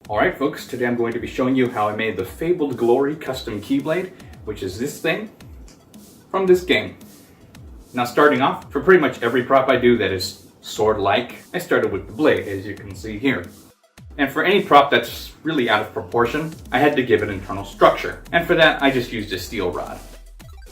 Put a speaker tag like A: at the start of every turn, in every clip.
A: Alright folks, today I'm going to be showing you how I made the Fabled Glory custom Keyblade, which is this thing from this game. Now starting off, for pretty much every prop I do that is sword-like, I started with the blade, as you can see here. And for any prop that's really out of proportion, I had to give it internal structure. And for that, I just used a steel rod.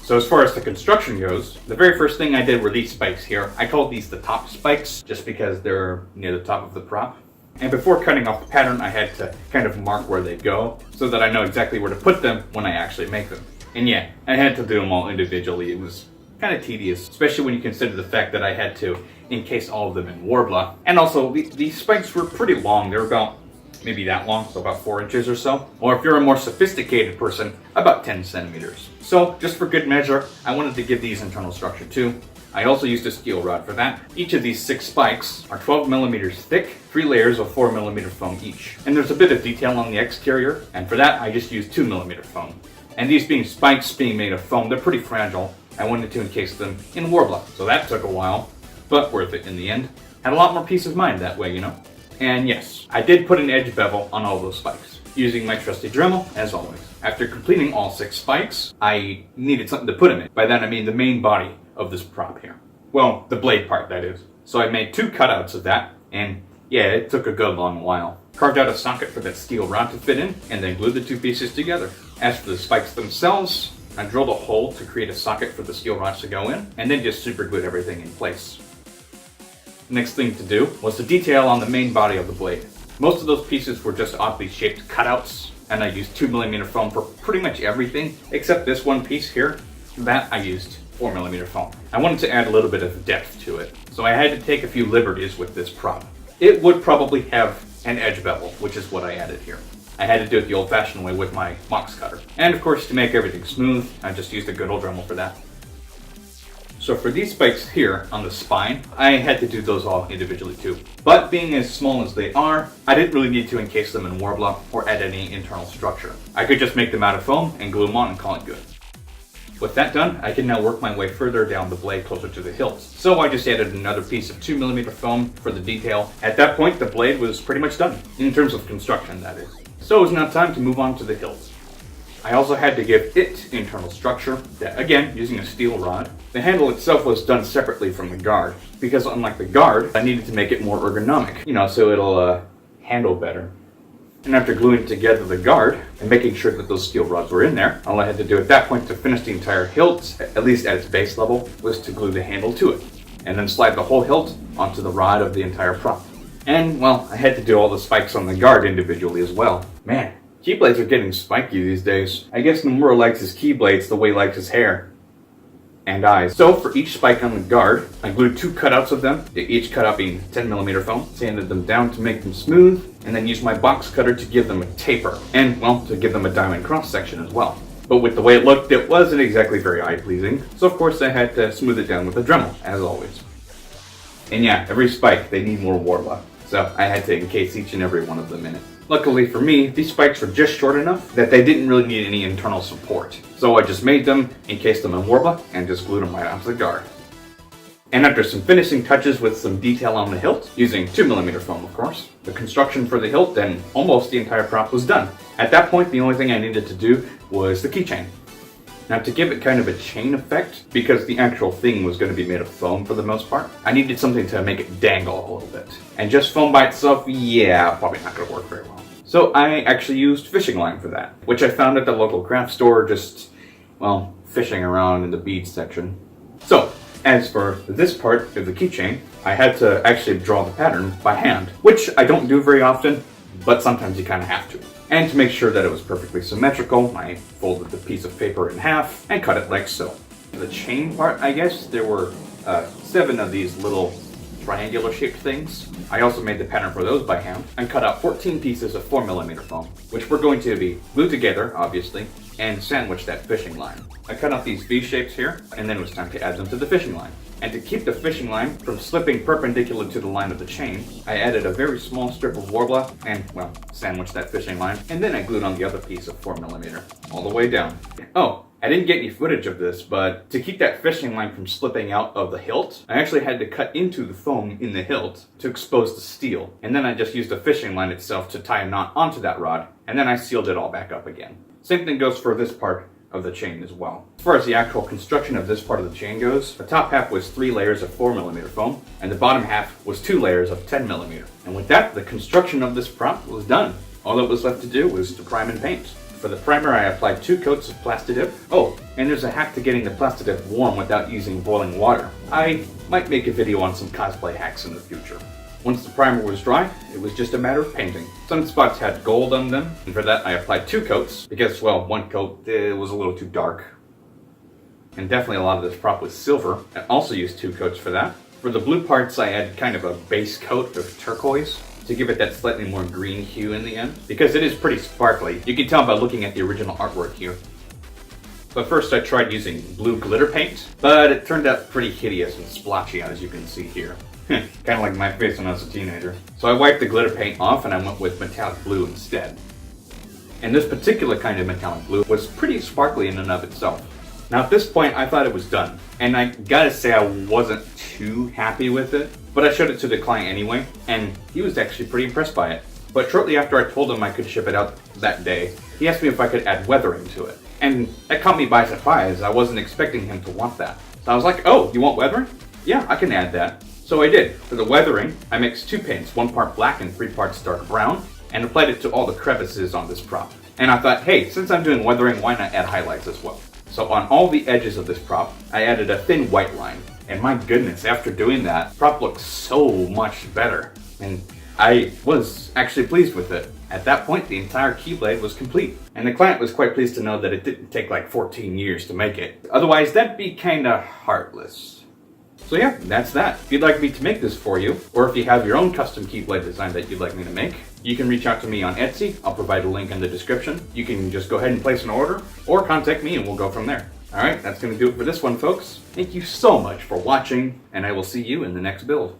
A: So as far as the construction goes, the very first thing I did were these spikes here. I called these the top spikes, just because they're near the top of the prop. And before cutting off the pattern, I had to kind of mark where they go, so that I know exactly where to put them when I actually make them. And yeah, I had to do them all individually. It was kind of tedious, especially when you consider the fact that I had to encase all of them in Warbler. And also, these spikes were pretty long. They were about maybe that long, so about 4 inches or so. Or if you're a more sophisticated person, about 10 centimeters. So just for good measure, I wanted to give these internal structure too. I also used a steel rod for that. Each of these 6 spikes are 12 millimeters thick, 3 layers of 4 millimeter foam each. And there's a bit of detail on the exterior, and for that I just used 2 millimeter foam. And these being spikes being made of foam, they're pretty fragile. I wanted to encase them in Warbler, so that took a while, but worth it in the end. Had a lot more peace of mind that way, you know? And yes, I did put an edge bevel on all those spikes, using my trusty Dremel, as always. After completing all 6 spikes, I needed something to put them in. By that I mean the main body of this prop here. Well, the blade part, that is. So I made 2 cutouts of that, and yeah, it took a good long while. Carved out a socket for that steel rod to fit in, and then glued the 2 pieces together. As for the spikes themselves, I drilled a hole to create a socket for the steel rods to go in, and then just super glued everything in place. Next thing to do was the detail on the main body of the blade. Most of those pieces were just oddly shaped cutouts, and I used 2 millimeter foam for pretty much everything, except this one piece here. That I used 4 millimeter foam. I wanted to add a little bit of depth to it, so I had to take a few liberties with this prop. It would probably have an edge bevel, which is what I added here. I had to do it the old-fashioned way with my box cutter. And of course, to make everything smooth, I just used a good old Dremel for that. So for these spikes here on the spine, I had to do those all individually too. But being as small as they are, I didn't really need to encase them in Warbler or add any internal structure. I could just make them out of foam and glue them on and call it good. With that done, I can now work my way further down the blade closer to the hilt. So I just added another piece of 2 millimeter foam for the detail. At that point, the blade was pretty much done, in terms of construction that is. So it was now time to move on to the hilt. I also had to give it internal structure, that, again, using a steel rod. The handle itself was done separately from the guard, because unlike the guard, I needed to make it more ergonomic, you know, so it'll handle better. And after gluing together the guard, and making sure that those steel rods were in there, all I had to do at that point to finish the entire hilt, at least at its base level, was to glue the handle to it, and then slide the whole hilt onto the rod of the entire prop. And, well, I had to do all the spikes on the guard individually as well. Man, Keyblades are getting spiky these days. I guess Nomura likes his Keyblades the way he likes his hair. And eyes. So for each spike on the guard, I glued 2 cutouts of them, each cutout being 10 millimeter foam, sanded them down to make them smooth, and then used my box cutter to give them a taper, and, well, to give them a diamond cross section as well. But with the way it looked, it wasn't exactly very eye-pleasing, so of course I had to smooth it down with a Dremel, as always. And yeah, every spike, they need more Warbler, so I had to encase each and every one of them in it. Luckily for me, these spikes were just short enough that they didn't really need any internal support. So I just made them, encased them in Warbler, and just glued them right onto the guard. And after some finishing touches with some detail on the hilt, using 2 millimeter foam of course, the construction for the hilt and almost the entire prop was done. At that point, the only thing I needed to do was the keychain. Now to give it kind of a chain effect, because the actual thing was going to be made of foam for the most part, I needed something to make it dangle a little bit. And just foam by itself, yeah, probably not going to work very well. So I actually used fishing line for that, which I found at the local craft store just, well, fishing around in the beads section. So, as for this part of the keychain, I had to actually draw the pattern by hand, which I don't do very often, but sometimes you kind of have to. And to make sure that it was perfectly symmetrical, I folded the piece of paper in half and cut it like so. The chain part, I guess, there were 7 of these little triangular shaped things. I also made the pattern for those by hand and cut out 14 pieces of 4 millimeter foam, which were going to be glued together, obviously, and sandwich that fishing line. I cut out these V shapes here, and then it was time to add them to the fishing line. And to keep the fishing line from slipping perpendicular to the line of the chain, I added a very small strip of Warbler and, well, sandwiched that fishing line, and then I glued on the other piece of 4 millimeter all the way down. Oh, I didn't get any footage of this, but to keep that fishing line from slipping out of the hilt, I actually had to cut into the foam in the hilt to expose the steel. And then I just used the fishing line itself to tie a knot onto that rod, and then I sealed it all back up again. Same thing goes for this part of the chain as well. As far as the actual construction of this part of the chain goes, the top half was 3 layers of 4mm foam, and the bottom half was 2 layers of 10mm. And with that, the construction of this prop was done. All that was left to do was to prime and paint. For the primer, I applied 2 coats of Plastidip. Oh, and there's a hack to getting the Plastidip warm without using boiling water. I might make a video on some cosplay hacks in the future. Once the primer was dry, it was just a matter of painting. Some spots had gold on them, and for that I applied 2 coats, because, well, 1 coat was a little too dark. And definitely a lot of this prop was silver. I also used 2 coats for that. For the blue parts, I had kind of a base coat of turquoise, to give it that slightly more green hue in the end, because it is pretty sparkly. You can tell by looking at the original artwork here. But first I tried using blue glitter paint, but it turned out pretty hideous and splotchy, as you can see here. Kind of like my face when I was a teenager. So I wiped the glitter paint off and I went with metallic blue instead. And this particular kind of metallic blue was pretty sparkly in and of itself. Now at this point I thought it was done, and I gotta say I wasn't too happy with it, but I showed it to the client anyway, and he was actually pretty impressed by it. But shortly after I told him I could ship it out that day, he asked me if I could add weathering to it. And that caught me by surprise. I wasn't expecting him to want that. So I was like, oh, you want weathering? Yeah, I can add that. So I did. For the weathering, I mixed 2 paints, 1 part black and 3 parts dark brown, and applied it to all the crevices on this prop. And I thought, hey, since I'm doing weathering, why not add highlights as well? So on all the edges of this prop, I added a thin white line. And my goodness, after doing that, prop looks so much better. And I was actually pleased with it. At that point, the entire Keyblade was complete. And the client was quite pleased to know that it didn't take like 14 years to make it. Otherwise, that'd be kinda heartless. So yeah, that's that. If you'd like me to make this for you, or if you have your own custom Keyblade design that you'd like me to make, you can reach out to me on Etsy. I'll provide a link in the description. You can just go ahead and place an order, or contact me and we'll go from there. Alright, that's going to do it for this one, folks. Thank you so much for watching, and I will see you in the next build.